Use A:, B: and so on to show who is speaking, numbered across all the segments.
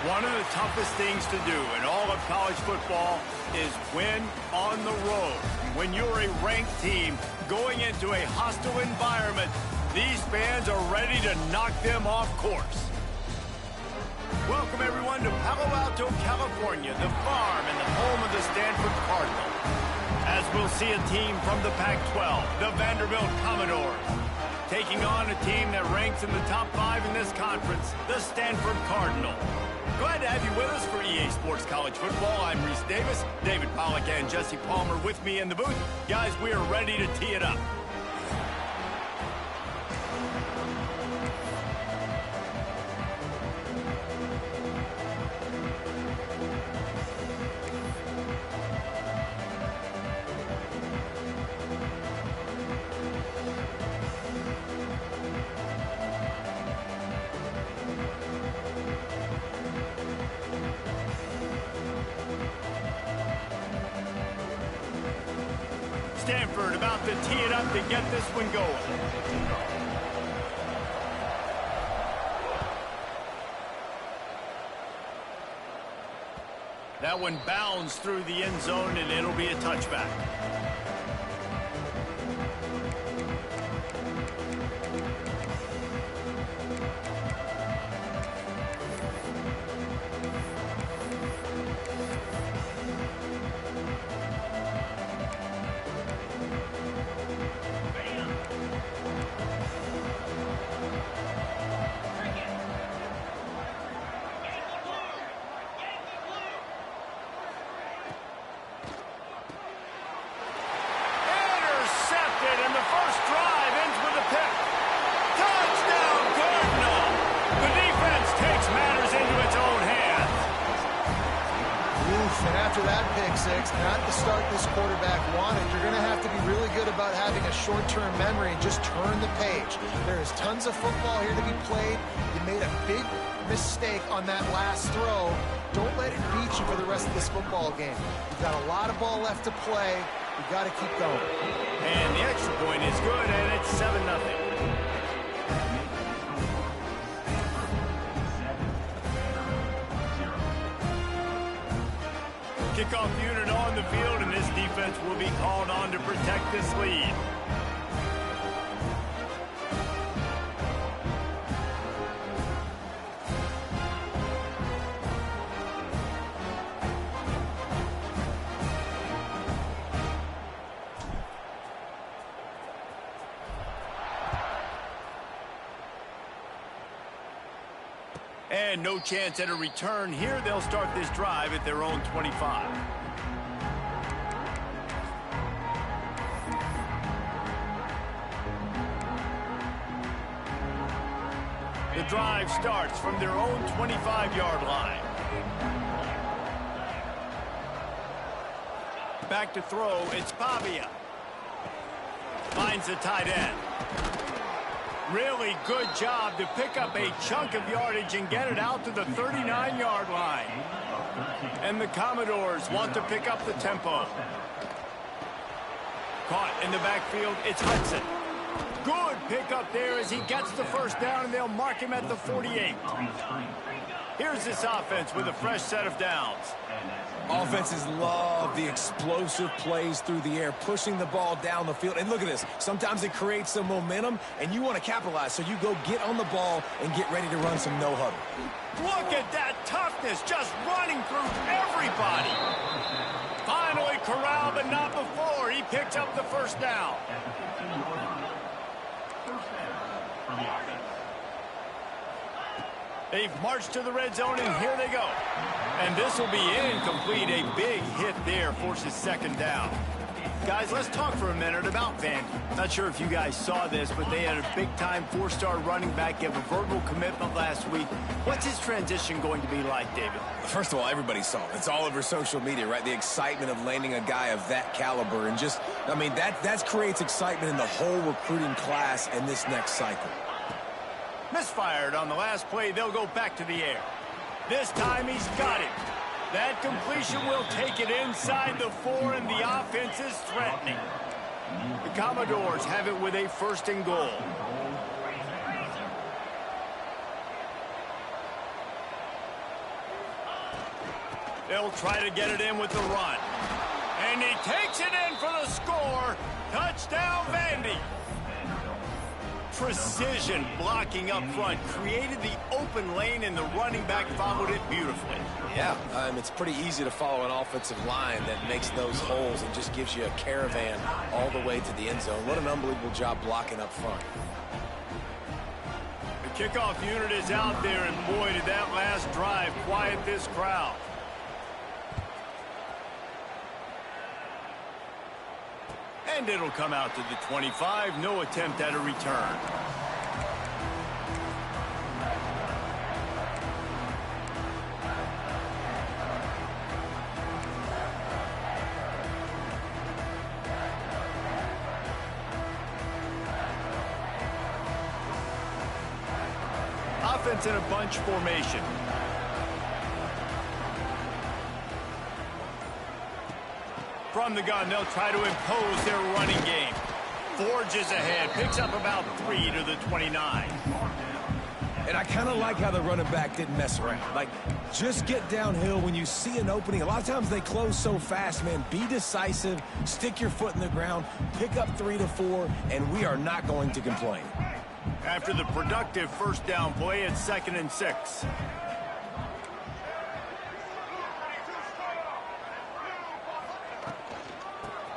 A: One of the toughest things to do in all of college football is win on the road. When you're a ranked team going into a hostile environment, these fans are ready to knock them off course. Welcome, everyone, to Palo Alto, California, the farm and the home of the Stanford Cardinal. As we'll see a team from the Pac-12, the Vanderbilt Commodores, taking on a team that ranks in the top 5 in this conference, the Stanford Cardinal. Glad to have you with us for EA Sports College Football. I'm Reese Davis, David Pollack and Jesse Palmer with me in the booth. Guys, we are ready to tee it up. Stanford about to tee it up to get this one going. That one bounds through the end zone, and it'll be a touchback.
B: Not the start this quarterback wanted. You're going to have to be really good about having a short-term memory and just turn the page. There is tons of football here to be played. You made a big mistake on that last throw. Don't let it beat you for the rest of this football game. You've got a lot of ball left to play. You've got to keep going.
A: And the extra point is good, and it's 7-0. Kickoff unit on the field, and this defense will be called on to protect this lead. And no chance at a return here. They'll start this drive at their own 25. The drive starts from their own 25-yard line. Back to throw, it's Pavia. Finds the tight end. Really good job to pick up a chunk of yardage and get it out to the 39-yard line. And the Commodores want to pick up the tempo. Caught in the backfield, it's Hudson. Good pickup there as he gets the first down, and they'll mark him at the 48. Here's this offense with a fresh set of downs.
C: Offenses love the explosive plays through the air, pushing the ball down the field. And look at this. Sometimes it creates some momentum, and you want to capitalize. So you go get on the ball and get ready to run some no-huddle.
A: Look at that toughness, just running through everybody. Finally corralled, but not before. He picks up the first down. They've marched to the red zone, and here they go. And this will be incomplete. A big hit there forces second down. Guys, let's talk for a minute about Vandy. Not sure if you guys saw this, but they had a big-time 4-star running back give a verbal commitment last week. What's his transition going to be like, David?
C: First of all, everybody saw it. It's all over social media, right? The excitement of landing a guy of that caliber. And just, I mean, that creates excitement in the whole recruiting class in this next cycle.
A: Misfired on the last play. They'll go back to the air. This time he's got it. That completion will take it inside the 4, and the offense is threatening. The Commodores have it with a 1st and goal. They'll try to get it in with the run. And he takes it in for the score. Touchdown, Vandy. Precision blocking up front created the open lane, and the running back followed it beautifully.
C: Yeah, it's pretty easy to follow an offensive line that makes those holes and just gives you a caravan all the way to the end zone. What an unbelievable job blocking up front.
A: The kickoff unit is out there, and boy, did that last drive quiet this crowd. And it'll come out to the 25. No attempt at a return. Offense in a bunch formation. From the gun, they'll try to impose their running game. Forges ahead, picks up about 3 to the 29.
C: And I kind of like how the running back didn't mess around. Like, just get downhill when you see an opening. A lot of times they close so fast, man. Be decisive, stick your foot in the ground, pick up 3 to 4, and we are not going to complain.
A: After the productive first down play, it's 2nd and 6.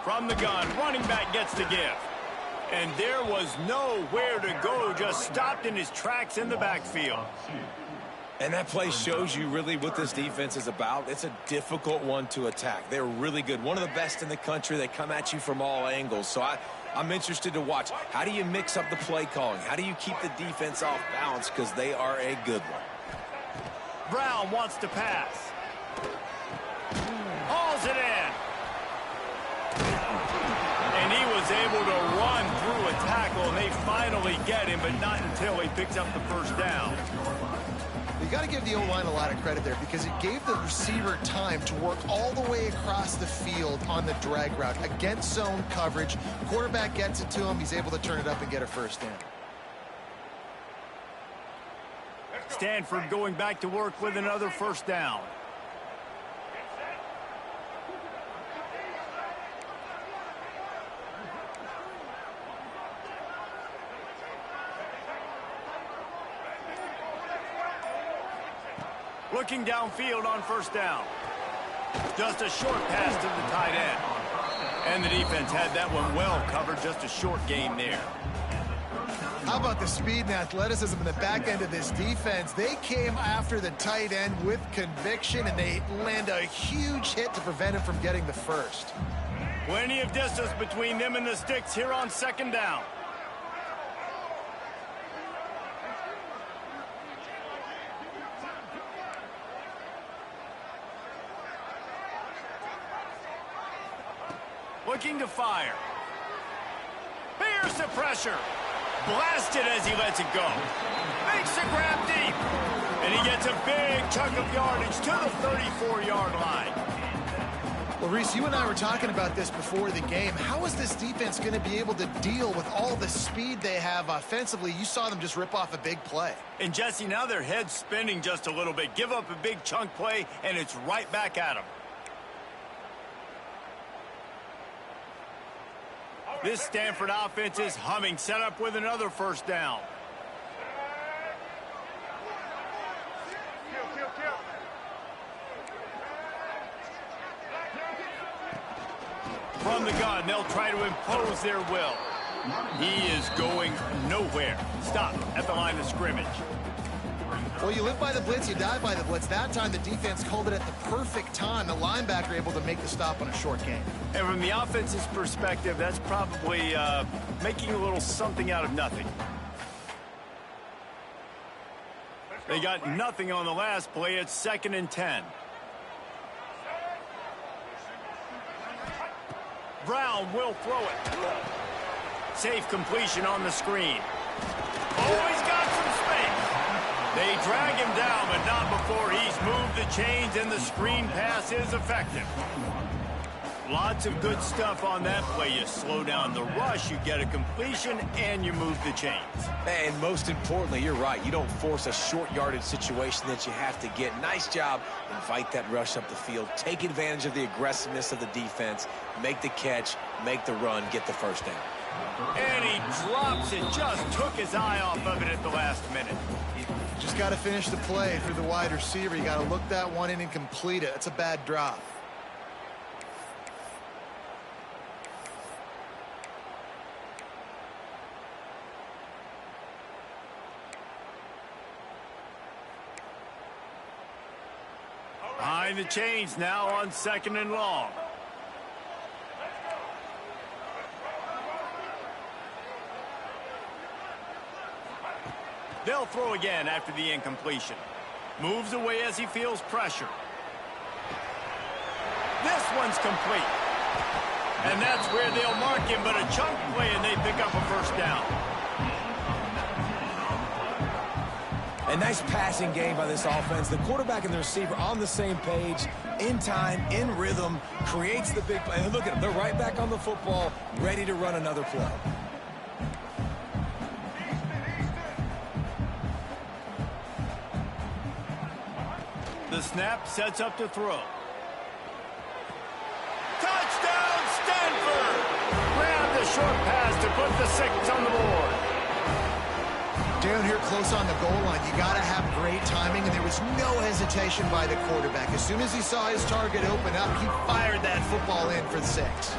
A: From the gun, running back gets the give. And there was nowhere to go, just stopped in his tracks in the backfield.
C: And that play shows you really what this defense is about. It's a difficult one to attack. They're really good. One of the best in the country. They come at you from all angles. So I'm interested to watch. How do you mix up the play calling? How do you keep the defense off balance? Because they are a good one.
A: Brown wants to pass. Hauls it in. And he was able to run through a tackle, and they finally get him, but not until he picks up the first down.
B: You got to give the O-line a lot of credit there because it gave the receiver time to work all the way across the field on the drag route against zone coverage. Quarterback gets it to him. He's able to turn it up and get a first down.
A: Stanford going back to work with another first down. Looking downfield on first down. Just a short pass to the tight end. And the defense had that one well covered. Just a short gain there.
B: How about the speed and athleticism in the back end of this defense? They came after the tight end with conviction, and they land a huge hit to prevent him from getting the first.
A: Plenty of distance between them and the sticks here on 2nd down. Looking to fire. Here's the pressure. Blasted as he lets it go. Makes the grab deep. And he gets a big chunk of yardage to the 34-yard line.
B: Well, Reese, you and I were talking about this before the game. How is this defense going to be able to deal with all the speed they have offensively? You saw them just rip off a big play.
A: And, Jesse, now their head's spinning just a little bit. Give up a big chunk play, and it's right back at them. This Stanford offense is humming, set up with another first down. From the gun, they'll try to impose their will. He is going nowhere. Stop at the line of scrimmage.
B: Well, you live by the blitz, you die by the blitz. That time, the defense called it at the perfect time. The linebacker able to make the stop on a short gain.
A: And from the offense's perspective, that's probably making a little something out of nothing. They got nothing on the last play. It's 2nd and 10. Brown will throw it. Safe completion on the screen. Oh, he's got some space. They drag him down, but not before he's moved the chains, and the screen pass is effective. Lots of good stuff on that play. You slow down the rush, you get a completion, and you move the chains.
C: And most importantly, you're right. You don't force a short yardage situation that you have to get. Nice job. Invite that rush up the field. Take advantage of the aggressiveness of the defense. Make the catch. Make the run. Get the first down.
A: And he drops it. Just took his eye off of it at the last minute.
B: Just got to finish the play for the wide receiver. You got to look that one in and complete it. It's a bad drop.
A: Behind the chains now on 2nd and long. They'll throw again after the incompletion. Moves away as he feels pressure. This one's complete. And that's where they'll mark him, but a chunk play and they pick up a first down.
C: A nice passing game by this offense. The quarterback and the receiver on the same page, in time, in rhythm, creates the big play. And look at them. They're right back on the football, ready to run another play.
A: The snap sets up to throw. Touchdown, Stanford! Grab the short pass to put the 6 on the board.
B: Down here close on the goal line, you got to have great timing, and there was no hesitation by the quarterback. As soon as he saw his target open up, he fired that football in for the 6.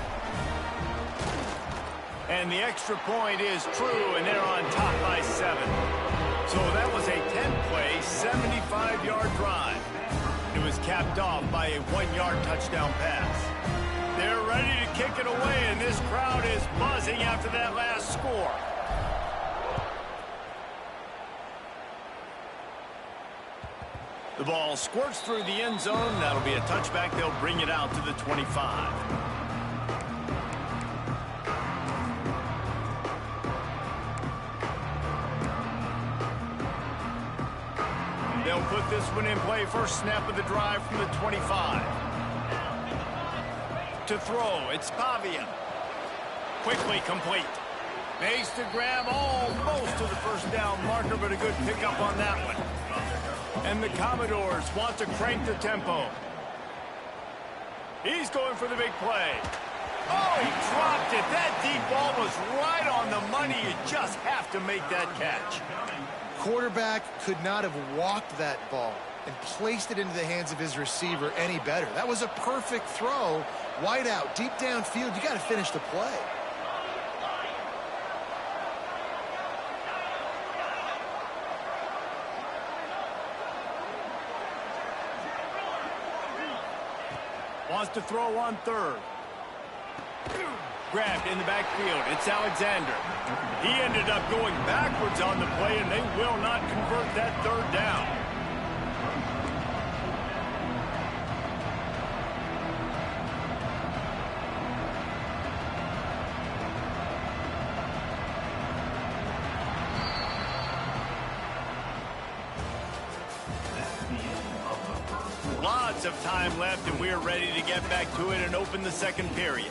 A: And the extra point is true, and they're on top by 7. So that was a 10-play, 75-yard drive. It was capped off by a 1-yard touchdown pass. They're ready to kick it away, and this crowd is buzzing after that last score. The ball squirts through the end zone. That'll be a touchback. They'll bring it out to the 25. They'll put this one in play. First snap of the drive from the 25. To throw, it's Pavia. Quickly complete. Makes the grab almost to the first down marker, but a good pickup on that one. And the Commodores want to crank the tempo. He's going for the big play. Oh, he dropped it. That deep ball was right on the money. You just have to make that catch.
B: Quarterback could not have walked that ball and placed it into the hands of his receiver any better. That was a perfect throw. Wide out, deep downfield. You got to finish the play.
A: Wants to throw on 3rd. Grabbed in the backfield. It's Alexander. He ended up going backwards on the play, and they will not convert that 3rd down. Lots of time left, and we're ready to get back to it and open the 2nd period.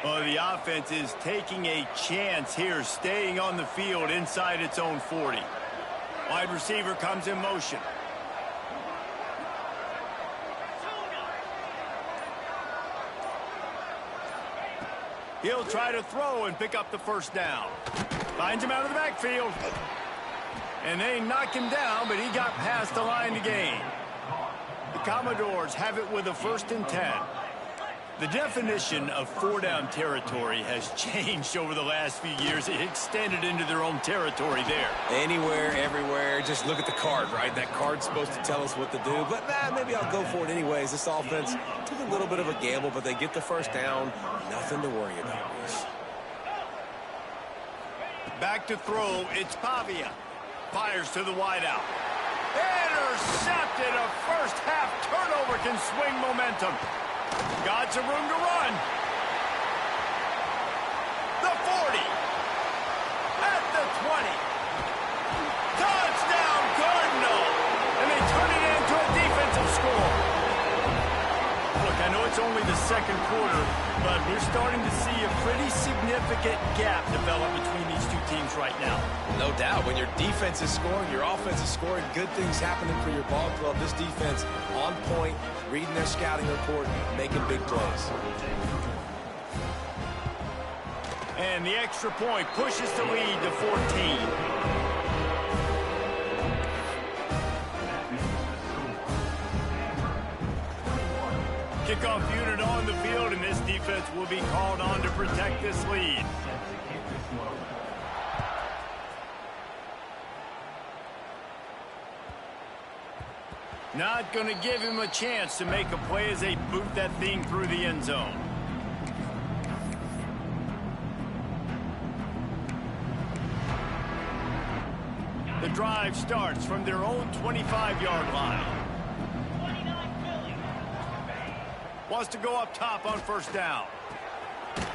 A: Well, the offense is taking a chance here, staying on the field inside its own 40. Wide receiver comes in motion. He'll try to throw and pick up the first down. Finds him out of the backfield. And they knock him down, but he got past the line to gain. The Commodores have it with a 1st and 10. The definition of 4-down territory has changed over the last few years. It extended into their own territory there.
C: Anywhere, everywhere. Just look at the card, right? That card's supposed to tell us what to do. But maybe I'll go for it anyways. This offense took a little bit of a gamble, but they get the first down. Nothing to worry about.
A: Back to throw. It's Pavia. Fires to the wideout. Intercepted. A first-half turnover can swing momentum. Got some room to run. it's only the second quarter, but we're starting to see a pretty significant gap develop between these two teams right now.
C: No doubt. When your defense is scoring, your offense is scoring, good things happening for your ball club. This defense on point, reading their scouting report, making big plays.
A: And the extra point pushes the lead to 14. Kickoff unit on the field, and this defense will be called on to protect this lead. Not going to give him a chance to make a play as they boot that thing through the end zone. The drive starts from their own 25-yard line. Wants to go up top on first down.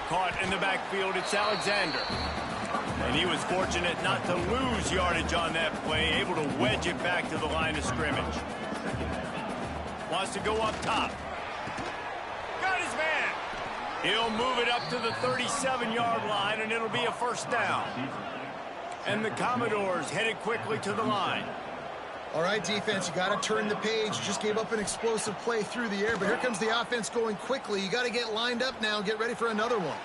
A: Caught in the backfield, it's Alexander. And he was fortunate not to lose yardage on that play, able to wedge it back to the line of scrimmage. Wants to go up top. Got his man. He'll move it up to the 37-yard line, and it'll be a first down. And the Commodores headed quickly to the line.
B: All right, defense, you got to turn the page. Just gave up an explosive play through the air, but here comes the offense going quickly. You got to get lined up now and get ready for another one.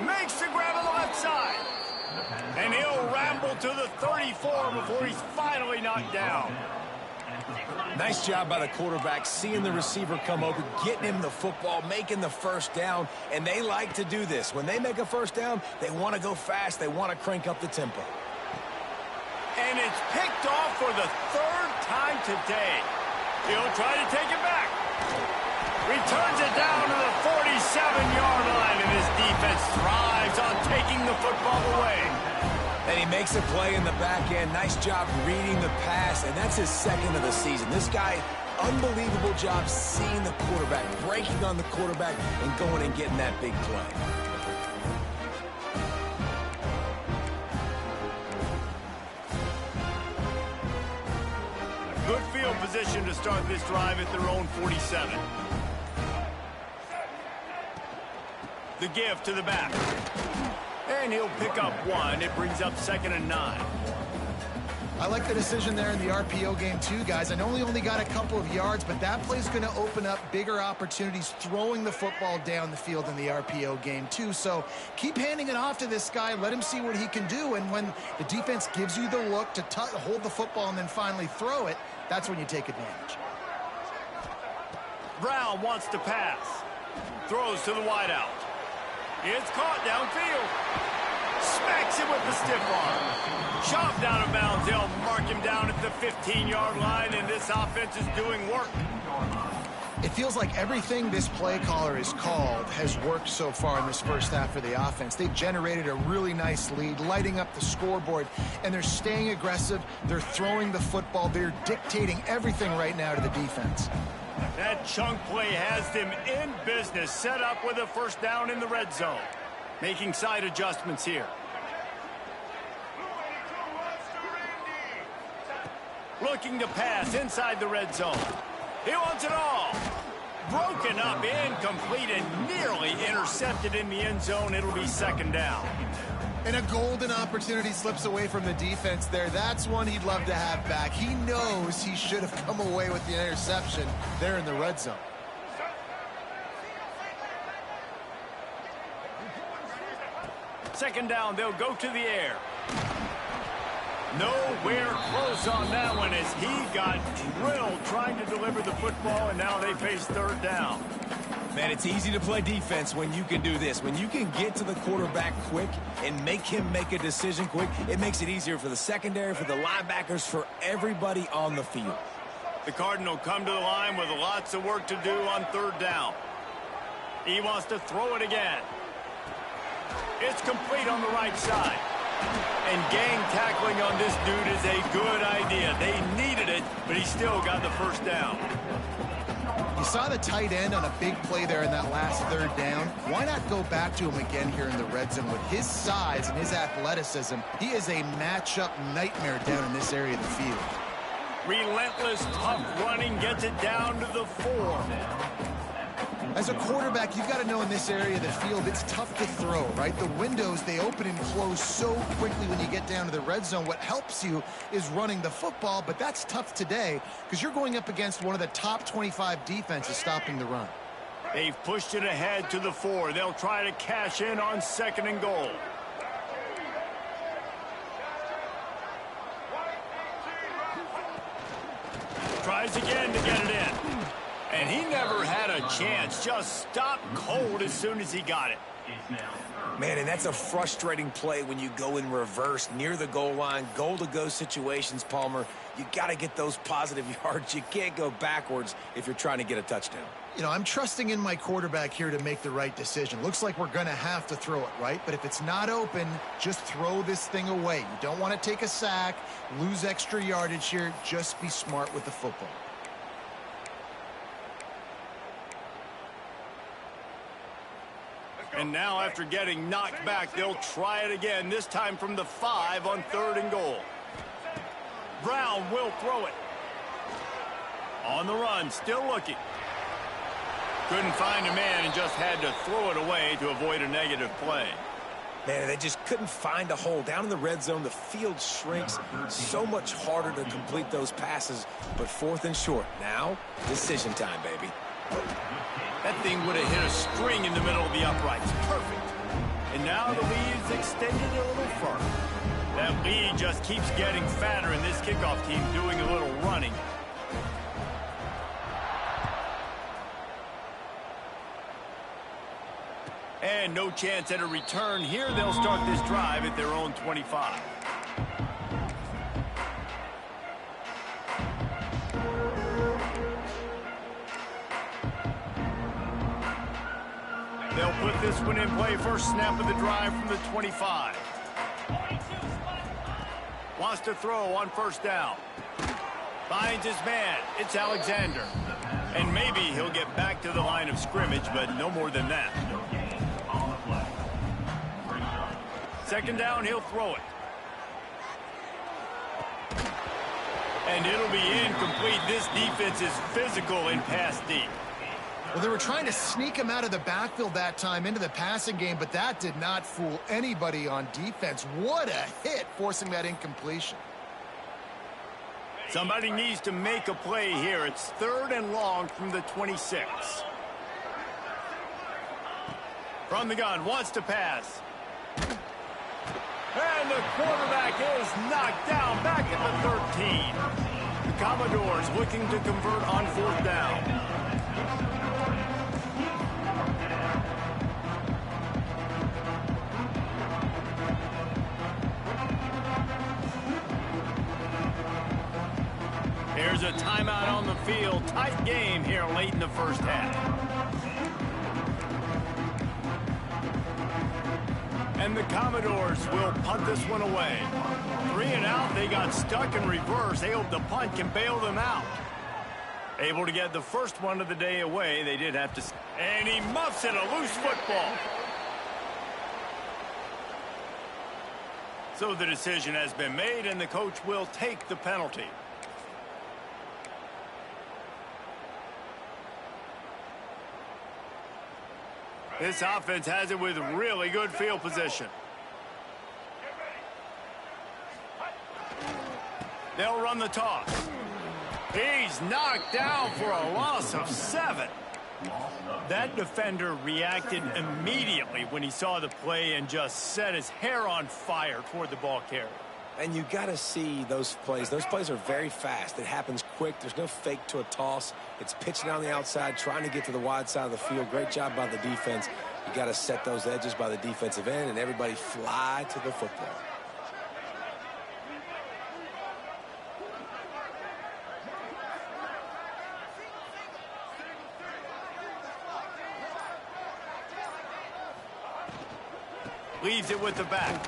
A: Makes the grab on the left side. And he'll ramble to the 34 before he's finally knocked down.
C: Nice job by the quarterback, seeing the receiver come open, getting him the football, making the first down, and they like to do this. When they make a first down, they want to go fast. They want to crank up the tempo.
A: And it's picked off for the third time today. He'll try to take it back. Returns it down to the 47-yard line, and his defense thrives on taking the football away.
C: And he makes a play in the back end. Nice job reading the pass, and that's his second of the season. This guy, unbelievable job seeing the quarterback, breaking on the quarterback, and going and getting that big play.
A: Good field position to start this drive at their own 47. The give to the back. And he'll pick up one. It brings up 2nd and 9.
B: I like the decision there in the RPO game too, guys. I know he only got a couple of yards, but that play's going to open up bigger opportunities throwing the football down the field in the RPO game too. So keep handing it off to this guy. Let him see what he can do. And when the defense gives you the look to hold the football and then finally throw it, that's when you take advantage.
A: Brown wants to pass. Throws to the wideout. It's caught downfield. Smacks him with the stiff arm. Shoved out of bounds. They'll mark him down at the 15-yard line, and this offense is doing work.
B: It feels like everything this play caller has called has worked so far in this first half for the offense. They've generated a really nice lead, lighting up the scoreboard, and they're staying aggressive. They're throwing the football. They're dictating everything right now to the defense.
A: That chunk play has them in business, set up with a first down in the red zone. Making side adjustments here. Looking to pass inside the red zone. He wants it all. Broken up, incomplete, and nearly intercepted in the end zone. It'll be 2nd down.
B: And a golden opportunity slips away from the defense there. That's one he'd love to have back. He knows he should have come away with the interception there in the red zone.
A: Second down, they'll go to the air. Nowhere close on that one as he got drilled trying to deliver the football, and now they face 3rd down.
C: Man, it's easy to play defense when you can do this. When you can get to the quarterback quick and make him make a decision quick, it makes it easier for the secondary, for the linebackers, for everybody on the field.
A: The Cardinal come to the line with lots of work to do on 3rd down. He wants to throw it again. It's complete on the right side. And gang tackling on this dude is a good idea. They needed it, but he still got the first down.
B: You saw the tight end on a big play there in that last 3rd down. Why not go back to him again here in the red zone? With his size and his athleticism, he is a matchup nightmare down in this area of the field.
A: Relentless, tough running gets it down to the 4.
B: As a quarterback, you've got to know in this area of the field, it's tough to throw, right? The windows, they open and close so quickly when you get down to the red zone. What helps you is running the football, but that's tough today because you're going up against one of the top 25 defenses stopping the run.
A: They've pushed it ahead to the 4. They'll try to cash in on 2nd and goal. Tries again to get it in. And he never had a chance. Just stopped cold as soon as he got it.
C: Man, and that's a frustrating play when you go in reverse near the goal line. Goal-to-go situations, Palmer. You got to get those positive yards. You can't go backwards if you're trying to get a touchdown.
B: You know, I'm trusting in my quarterback here to make the right decision. Looks like we're going to have to throw it, right? But if it's not open, just throw this thing away. You don't want to take a sack, lose extra yardage here. Just be smart with the football.
A: And now after getting knocked back, they'll try it again, this time from the 5 on 3rd and goal. Brown will throw it. On the run, still looking. Couldn't find a man and just had to throw it away to avoid a negative play.
C: Man, they just couldn't find a hole. Down in the red zone, the field shrinks. So much harder to complete those passes, but 4th and short. Now, decision time, baby.
A: That thing would have hit a string in the middle of the uprights. Perfect. And now the lead's extended a little further. That lead just keeps getting fatter, and this kickoff team doing a little running. And no chance at a return here. They'll start this drive at their own 25. They'll put this one in play. First snap of the drive from the 25. Wants to throw on 1st down. Finds his man. It's Alexander. And maybe he'll get back to the line of scrimmage, but no more than that. 2nd down, he'll throw it. And it'll be incomplete. This defense is physical in pass deep.
B: Well, they were trying to sneak him out of the backfield that time into the passing game, but that did not fool anybody on defense. What a hit, forcing that incompletion.
A: Somebody needs to make a play here. It's 3rd and long from the 26. From the gun, wants to pass. And the quarterback is knocked down back at the 13. The Commodores looking to convert on 4th down. Here's a timeout on the field. Tight game here late in the 1st half. And the Commodores will punt this one away. 3 and out. They got stuck in reverse. They hope the punt can bail them out. Able to get the first one of the day away. They did have to. And he muffs it, a loose football. So the decision has been made, and the coach will take the penalty. This offense has it with really good field position. They'll run the toss. He's knocked down for a loss of 7. That defender reacted immediately when he saw the play and just set his hair on fire toward the ball carrier.
C: And you got to see those plays. Those plays are very fast. It happens quick. There's no fake to a toss. It's pitching down the outside, trying to get to the wide side of the field. Great job by the defense. You got to set those edges by the defensive end, and everybody fly to the football.
A: Leaves it with the back.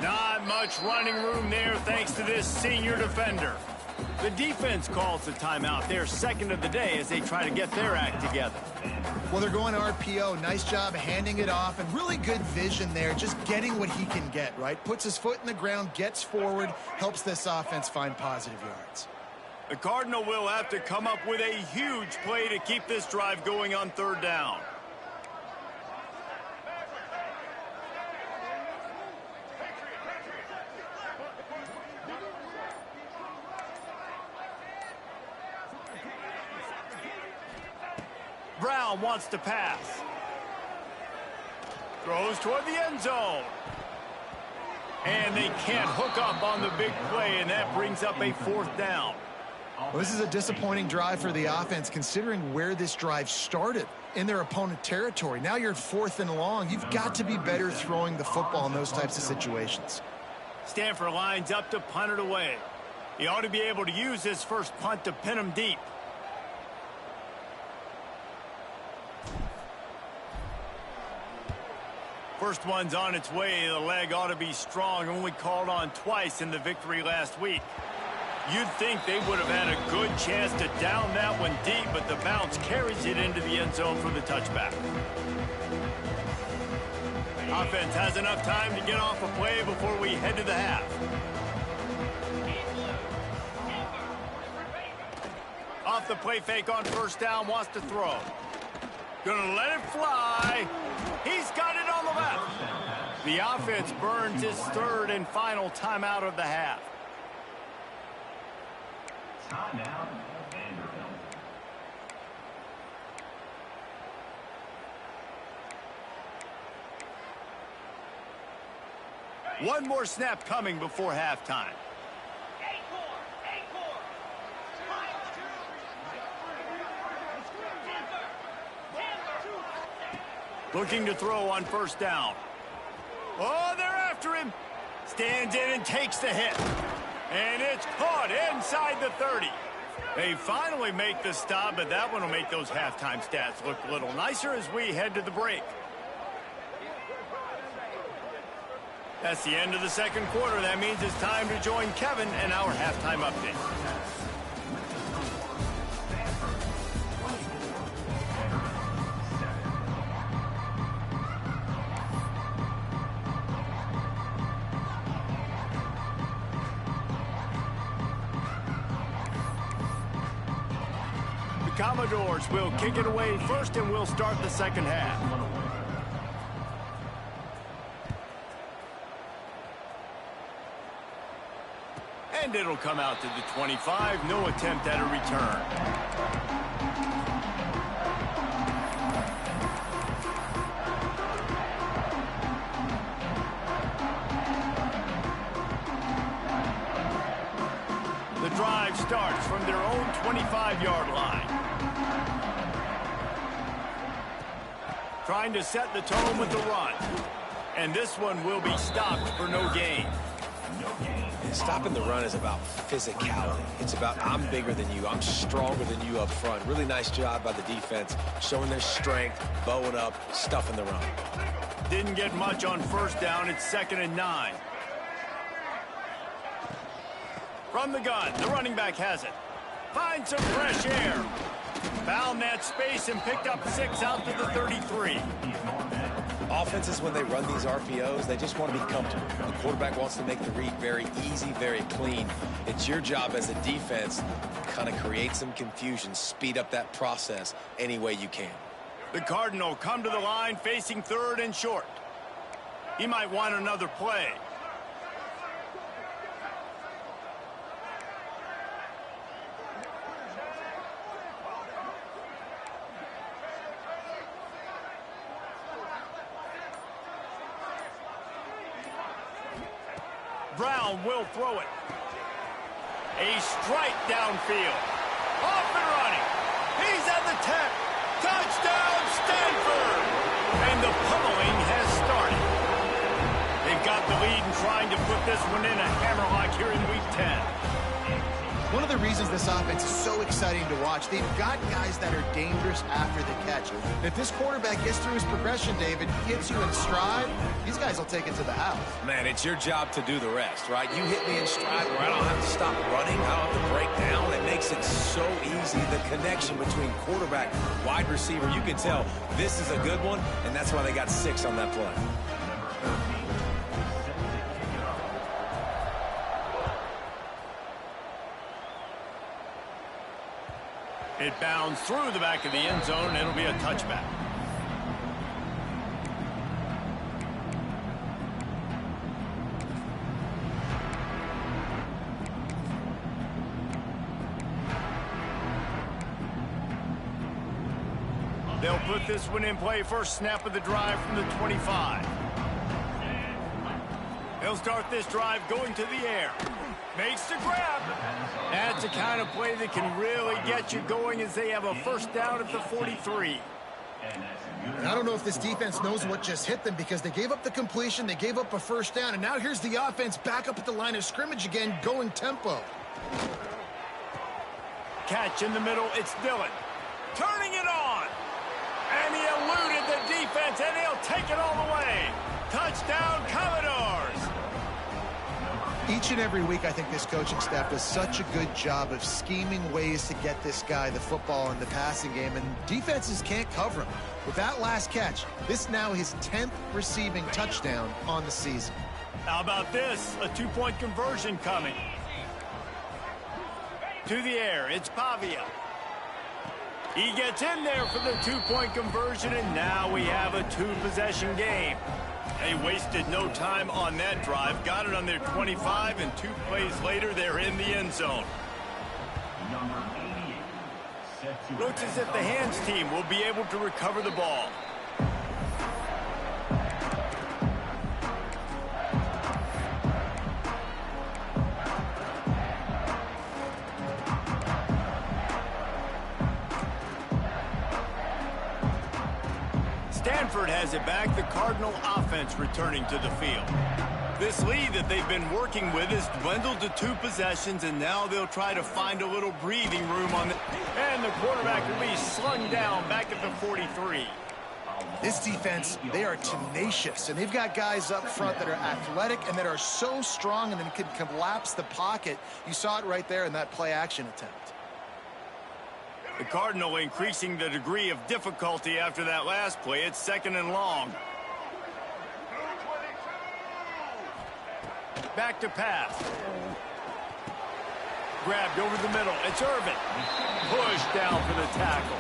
A: Not much running room there thanks to this senior defender. The defense calls the timeout. They're 2nd of the day as they try to get their act together.
B: Well, they're going RPO. Nice job handing it off, and really good vision there, just getting what he can get, right? Puts his foot in the ground, gets forward, helps this offense find positive yards.
A: The Cardinal will have to come up with a huge play to keep this drive going on third down. Brown wants to pass. Throws toward the end zone. And they can't hook up on the big play, and that brings up a fourth down.
B: Well, this is a disappointing drive for the offense, considering where this drive started, in their opponent territory. Now you're at 4th and long. You've got to be better throwing the football in those types of situations.
A: Stanford lines up to punt it away. He ought to be able to use his first punt to pin him deep. First one's on its way. The leg ought to be strong. Only called on twice in the victory last week. You'd think they would have had a good chance to down that one deep, but the bounce carries it into the end zone for the touchback. Offense has enough time to get off a play before we head to the half. Off the play fake on first down, wants to throw. Gonna let it fly. He's got it on the left. The offense burns his third and final timeout of the half.
D: Timeout, Vanderbilt.
A: One more snap coming before halftime. Looking to throw on first down. Oh, they're after him. Stands in and takes the hit. And it's caught inside the 30. They finally make the stop, but that one will make those halftime stats look a little nicer as we head to the break. That's the end of the second quarter. That means it's time to join Kevin and our halftime update. Commodores will kick it away first, and we'll start the second half. And it'll come out to the 25. No attempt at a return. The drive starts from their own 25-yard line. Trying to set the tone with the run. And this one will be stopped for no gain.
C: Stopping the run is about physicality. It's about I'm bigger than you. I'm stronger than you up front. Really nice job by the defense, showing their strength, bowing up, stuffing the run.
A: Didn't get much on first down. It's 2nd and 9. From the gun, the running back has it. Finds some fresh air. Found that space and picked up 6 out to the 33.
C: Offenses, when they run these RPOs, they just want to be comfortable. The quarterback wants to make the read very easy, very clean. It's your job as a defense to kind of create some confusion, speed up that process any way you can.
A: The Cardinal come to the line facing 3rd and short. He might want another play. Brown will throw it. A strike downfield. Off and running. He's at the 10. Touchdown, Stanford! And the pummeling has started. They've got the lead and trying to put this one in a hammerlock here in Week 10.
B: One of the reasons this offense is so exciting to watch, they've got guys that are dangerous after the catch. If this quarterback gets through his progression, David, gets you in stride, these guys will take it to the house.
C: Man, it's your job to do the rest, right? You hit me in stride where I don't have to stop running. I don't have to break down. It makes it so easy. The connection between quarterback, wide receiver, you can tell this is a good one, and that's why they got 6 on that play.
A: It bounds through the back of the end zone, and it'll be a touchback. They'll put this one in play first snap of the drive from the 25. They'll start this drive going to the air. Makes the grab. That's the kind of play that can really get you going as they have a first down at the 43.
B: And I don't know if this defense knows what just hit them because they gave up the completion, they gave up a first down, and now here's the offense back up at the line of scrimmage again, going tempo.
A: Catch in the middle, it's Dillon. Turning it on. And he eluded the defense, and he'll take it all the way. Touchdown, Commodores.
B: Each and every week, I think this coaching staff does such a good job of scheming ways to get this guy the football in the passing game, and defenses can't cover him. With that last catch, this now his 10th receiving touchdown on the season.
A: How about this? A two-point conversion coming. To the air, it's Pavia. He gets in there for the two-point conversion, and now we have a two-possession game. They wasted no time on that drive. Got it on their 25, and 2 plays later, they're in the end zone. Looks as if the hands team will be able to recover the ball. Stanford has it back. The Cardinal offense returning to the field. This lead that they've been working with is dwindled to 2 possessions, and now they'll try to find a little breathing room on the... And the quarterback will be slung down back at the 43.
B: This defense, they are tenacious, and they've got guys up front that are athletic and that are so strong and then can collapse the pocket. You saw it right there in that play-action attempt.
A: The Cardinal increasing the degree of difficulty after that last play. It's 2nd and long. Back to pass. Grabbed over the middle. It's Irvin. Pushed down for the tackle.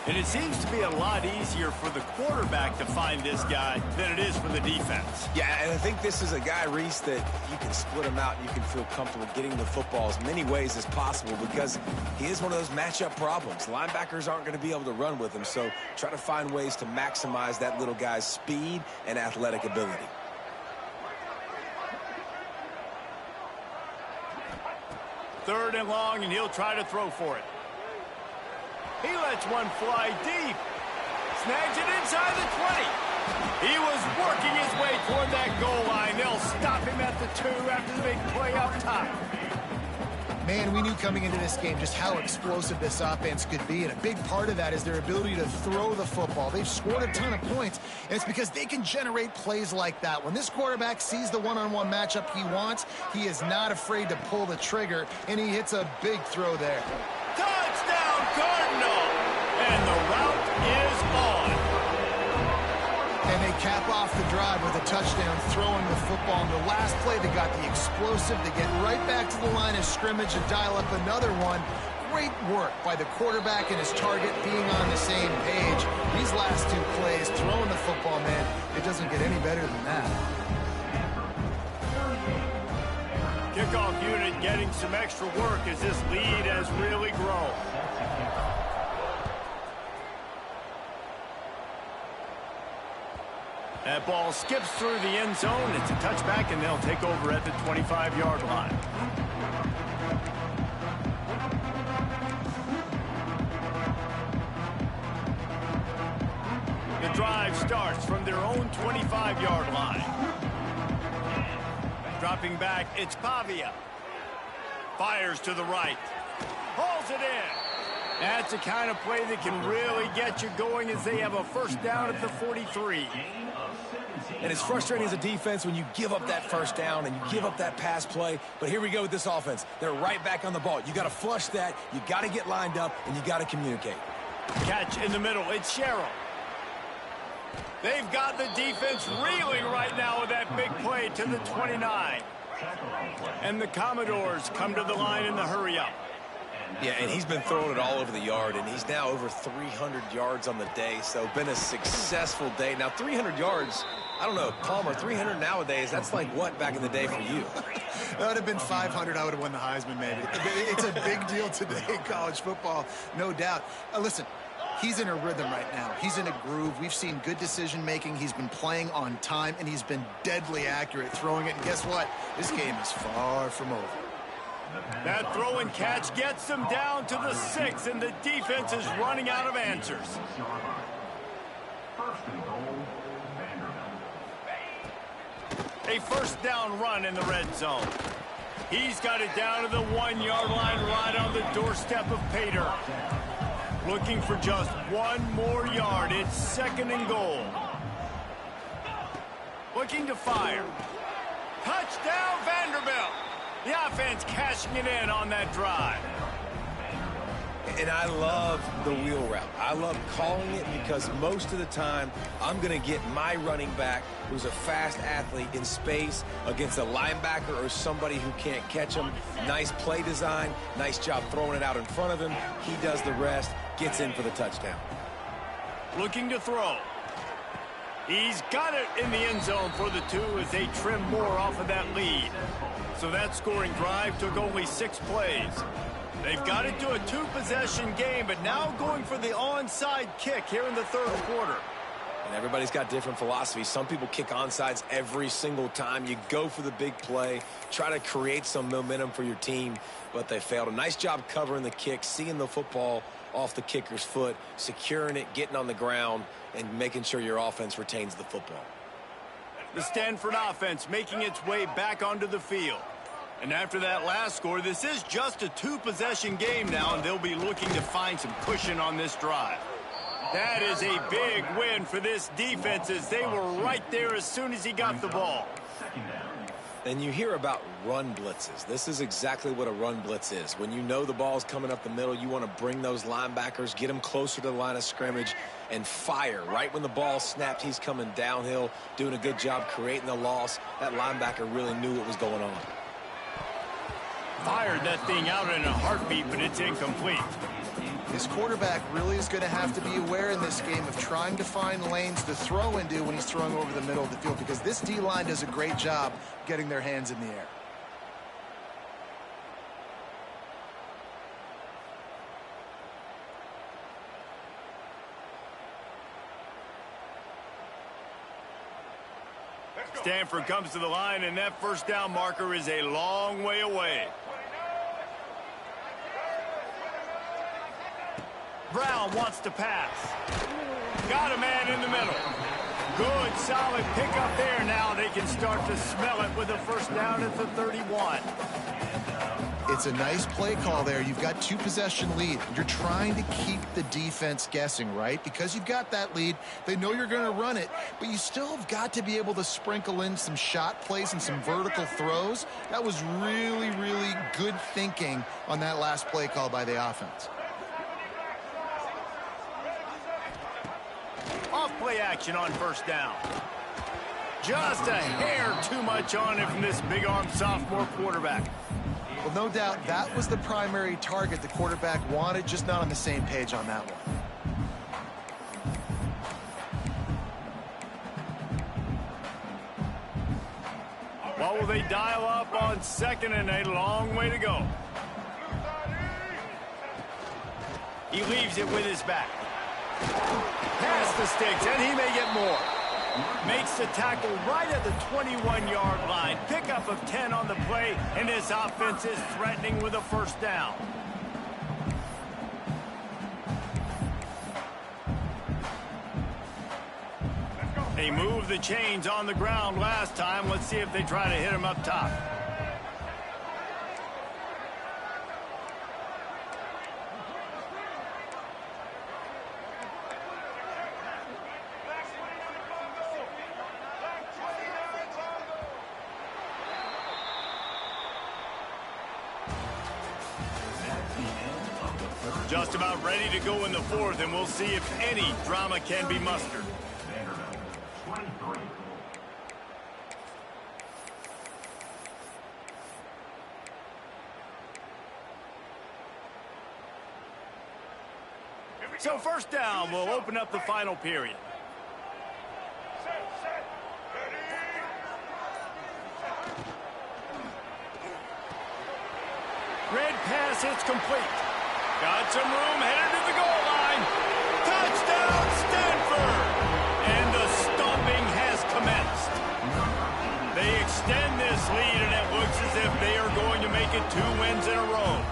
A: And it seems to be a lot easier for the quarterback to find this guy than it is for the defense.
C: Yeah, and I think this is a guy, Reese, that you can split him out and you can feel comfortable getting the football as many ways as possible because he is one of those matchup problems. Linebackers aren't going to be able to run with him, so try to find ways to maximize that little guy's speed and athletic ability.
A: Third and long, and he'll try to throw for it. He lets one fly deep. Snags it inside the 20. He was working his way toward that goal line. They'll stop him at the 2 after the big play up top.
B: Man, we knew coming into this game just how explosive this offense could be, and a big part of that is their ability to throw the football. They've scored a ton of points, and it's because they can generate plays like that. When this quarterback sees the one-on-one matchup he wants, he is not afraid to pull the trigger, and he hits a big throw there.
A: Touchdown, Cardinal! And the route is on.
B: And they cap off the drive with a touchdown throwing the football. In the last play, they got the explosive. They get right back to the line of scrimmage and dial up another one. Great work by the quarterback and his target being on the same page. These last 2 plays, throwing the football, man, it doesn't get any better than that.
A: Kickoff unit getting some extra work as this lead has really grown. That ball skips through the end zone. It's a touchback, and they'll take over at the 25-yard line. The drive starts from their own 25-yard line. Dropping back, it's Pavia. Fires to the right. Hauls it in. That's the kind of play that can really get you going as they have a first down at the 43.
C: And it's frustrating as a defense when you give up that first down and you give up that pass play. But here we go with this offense. They're right back on the ball. You got to flush that. You got to get lined up, and you got to communicate.
A: Catch in the middle. It's Sherrill. They've got the defense reeling right now with that big play to the 29. And the Commodores come to the line in the hurry up.
C: Yeah, and he's been throwing it all over the yard, and he's now over 300 yards on the day, so been a successful day. Now, 300 yards, I don't know, Palmer, 300 nowadays, that's like what back in the day for you?
B: That would have been 500. I would have won the Heisman, maybe. It's a big deal today in college football, no doubt. Listen, he's in a rhythm right now. He's in a groove. We've seen good decision-making. He's been playing on time, and he's been deadly accurate throwing it. And guess what? This game is far from over.
A: That throw and catch gets them down to the 6, and the defense is running out of answers.
D: First and goal, Vanderbilt.
A: A first down run in the red zone. He's got it down to the 1-yard line right on the doorstep of Pater. Looking for just one more yard. It's 2nd and goal. Looking to fire. Touchdown, Vanderbilt. The offense cashing it in on that drive.
C: And I love the wheel route. I love calling it because most of the time I'm going to get my running back, who's a fast athlete, in space against a linebacker or somebody who can't catch him. Nice play design. Nice job throwing it out in front of him. He does the rest, gets in for the touchdown.
A: Looking to throw. He's got it in the end zone for the 2 as they trim more off of that lead. So that scoring drive took only 6 plays. They've got it to a 2-possession game, but now going for the onside kick here in the 3rd quarter.
C: And everybody's got different philosophies. Some people kick onsides every single time. You go for the big play, try to create some momentum for your team, but they failed. A nice job covering the kick, seeing the football off the kicker's foot, securing it, getting on the ground, and making sure your offense retains the football.
A: The Stanford offense making its way back onto the field. And after that last score, this is just a 2-possession game now, and they'll be looking to find some cushion on this drive. That is a big win for this defense as they were right there as soon as he got the ball.
C: And you hear about run blitzes. This is exactly what a run blitz is. When you know the ball's coming up the middle, you want to bring those linebackers, get them closer to the line of scrimmage, and fire. Right when the ball snapped, he's coming downhill, doing a good job creating the loss. That linebacker really knew what was going on.
A: Fired that thing out in a heartbeat, but it's incomplete.
B: His quarterback really is going to have to be aware in this game of trying to find lanes to throw into when he's throwing over the middle of the field, because this D-line does a great job getting their hands in the air.
A: Stanford comes to the line, and that first down marker is a long way away. Brown wants to pass. Got a man in the middle. Good, solid pickup there. Now they can start to smell it with a first down at the 31.
B: It's a nice play call there. You've got 2-possession lead. You're trying to keep the defense guessing, right? Because you've got that lead, they know you're going to run it, but you still have got to be able to sprinkle in some shot plays and some vertical throws. That was really, really good thinking on that last play call by the offense.
A: Off-play action on first down. Just a hair too much on it from this big-arm sophomore quarterback.
B: Well, no doubt that was the primary target the quarterback wanted, just not on the same page on that one.
A: What will they dial up on 2nd and a long way to go? He leaves it with his back. Past the sticks, and he may get more. Makes the tackle right at the 21-yard line. Pickup of 10 on the play, and this offense is threatening with a first down. They moved the chains on the ground last time. Let's see if they try to hit him up top. Just about ready to go in the 4th, and we'll see if any drama can be mustered. So first down will open up the final period. Red pass hits complete. Got some room, headed to the goal line. Touchdown, Stanford! And the stomping has commenced. They extend this lead, and it looks as if they are going to make it 2 wins in a row.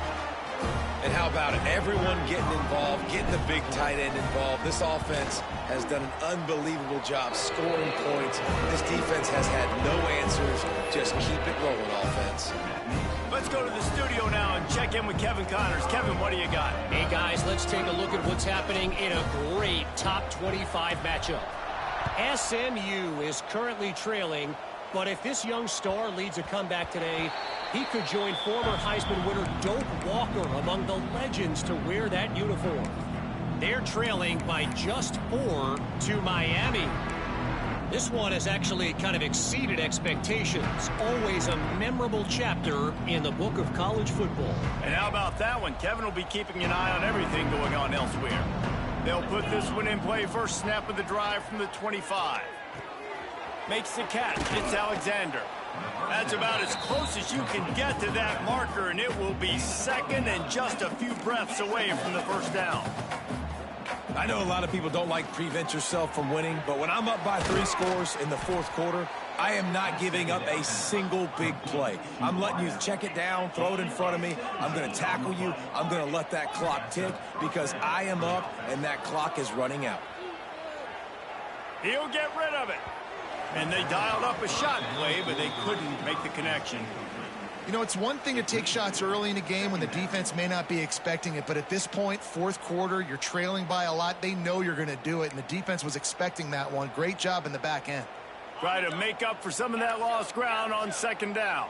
C: And how about it? Everyone getting involved, getting the big tight end involved. This offense has done an unbelievable job scoring points. This defense has had no answers. Just keep it rolling, offense.
A: Let's go to the studio now and check in with Kevin Connors. Kevin, what do you got?
E: Hey, guys, let's take a look at what's happening in a great top 25 matchup. SMU is currently trailing, but if this young star leads a comeback today, he could join former Heisman winner Doak Walker among the legends to wear that uniform. They're trailing by just 4 to Miami. This one has actually kind of exceeded expectations. Always a memorable chapter in the book of college football.
A: And how about that one? Kevin will be keeping an eye on everything going on elsewhere. They'll put this one in play first snap of the drive from the 25. Makes the catch. It's Alexander. That's about as close as you can get to that marker, and it will be second and just a few breaths away from the first down.
C: I know a lot of people don't like prevent yourself from winning, but when I'm up by 3 scores in the 4th quarter, I am not giving up a single big play. I'm letting you check it down, throw it in front of me. I'm going to tackle you. I'm going to let that clock tick because I am up and that clock is running out.
A: He'll get rid of it. And they dialed up a shot play, but they couldn't make the connection.
B: You know, it's one thing to take shots early in a game when the defense may not be expecting it, but at this point, 4th quarter, you're trailing by a lot. They know you're going to do it, and the defense was expecting that one. Great job in the back end.
A: Try to make up for some of that lost ground on 2nd down.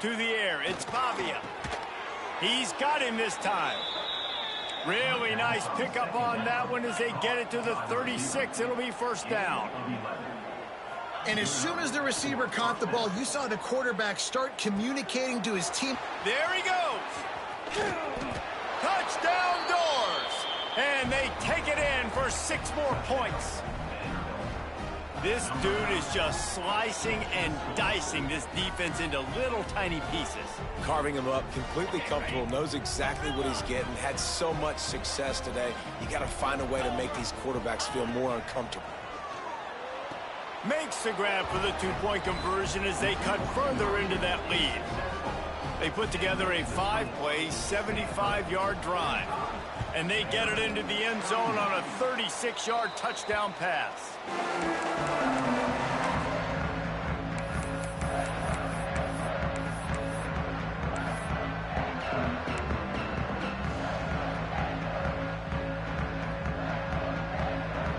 A: To the air, it's Pavia. He's got him this time. Really nice pickup on that one as they get it to the 36. It'll be first down.
B: And as soon as the receiver caught the ball, you saw the quarterback start communicating to his team.
A: There he goes. Touchdown Doors. And they take it in for 6 more points. This dude is just slicing and dicing this defense into little tiny pieces.
C: Carving him up, completely comfortable, knows exactly what he's getting, had so much success today. You got to find a way to make these quarterbacks feel more uncomfortable.
A: Makes the grab for the 2-point conversion as they cut further into that lead. They put together a 5-play, 75-yard drive. And they get it into the end zone on a 36-yard touchdown pass.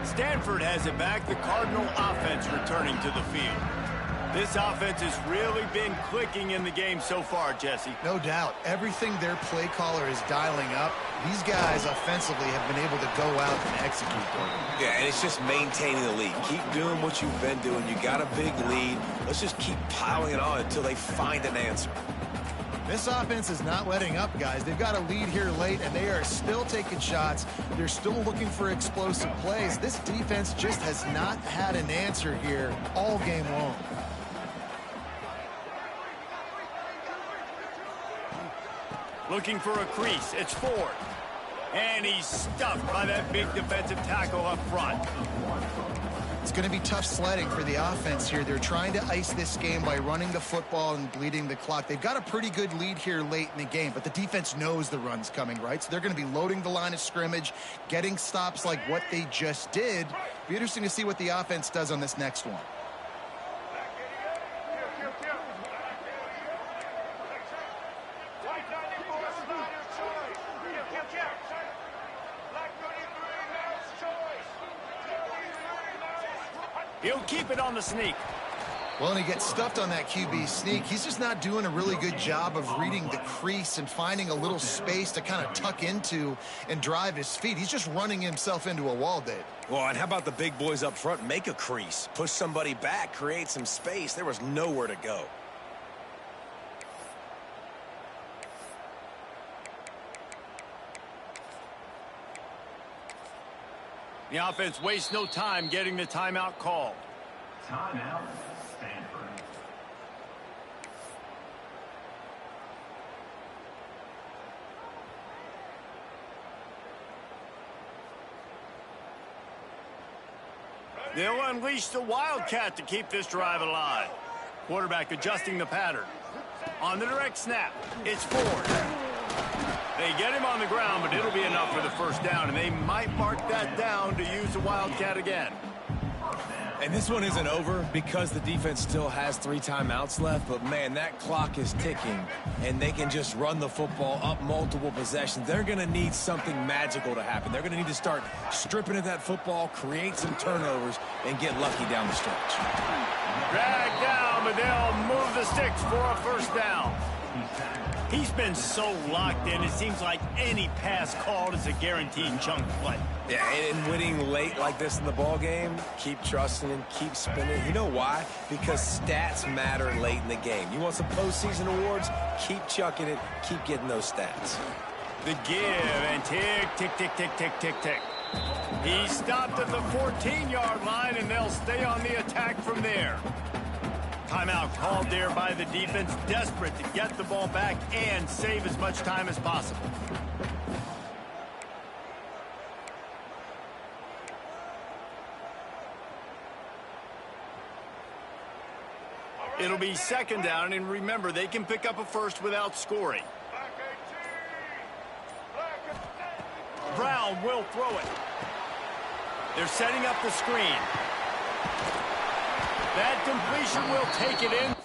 A: Stanford has it back. The Cardinal offense returning to the field. This offense has really been clicking in the game so far, Jesse.
B: No doubt. Everything their play caller is dialing up, these guys offensively have been able to go out and execute.
C: Yeah, and it's just maintaining the lead. Keep doing what you've been doing. You got a big lead. Let's just keep piling it on until they find an answer.
B: This offense is not letting up, guys. They've got a lead here late, and they are still taking shots. They're still looking for explosive plays. This defense just has not had an answer here all game long.
A: Looking for a crease. It's Ford. And he's stuffed by that big defensive tackle up front.
B: It's going to be tough sledding for the offense here. They're trying to ice this game by running the football and bleeding the clock. They've got a pretty good lead here late in the game, but the defense knows the run's coming, right? So they're going to be loading the line of scrimmage, getting stops like what they just did. Be interesting to see what the offense does on this next one.
A: He'll keep it on the sneak.
B: Well, and he gets stuffed on that QB sneak. He's just not doing a really good job of reading the crease and finding a little space to kind of tuck into and drive his feet. He's just running himself into a wall, Dave.
C: Well, and how about the big boys up front? Make a crease. Push somebody back. Create some space. There was nowhere to go.
A: The offense wastes no time getting the timeout called.
D: Timeout, Stanford.
A: They'll unleash the Wildcat to keep this drive alive. Quarterback adjusting the pattern. On the direct snap, it's Ford. They get him on the ground, but it'll be enough for the first down, and they might mark that down to use the Wildcat again.
C: And this one isn't over because the defense still has 3 timeouts left, but man, that clock is ticking, and they can just run the football up multiple possessions. They're going to need something magical to happen. They're going to need to start stripping at that football, create some turnovers, and get lucky down the stretch.
A: Dragged down, but they'll move the sticks for a first down. He's been so locked in, it seems like any pass called is a guaranteed chunk play.
C: Yeah, and winning late like this in the ball game, keep trusting him, keep spinning. You know why? Because stats matter late in the game. You want some postseason awards? Keep chucking it, keep getting those stats.
A: The give and tick, tick, tick, tick, tick, tick, tick. He stopped at the 14-yard line, and they'll stay on the attack from there. Timeout called there by the defense, desperate to get the ball back and save as much time as possible. It'll be second down, and remember, they can pick up a first without scoring. Brown will throw it. They're setting up the screen. That completion will take it in.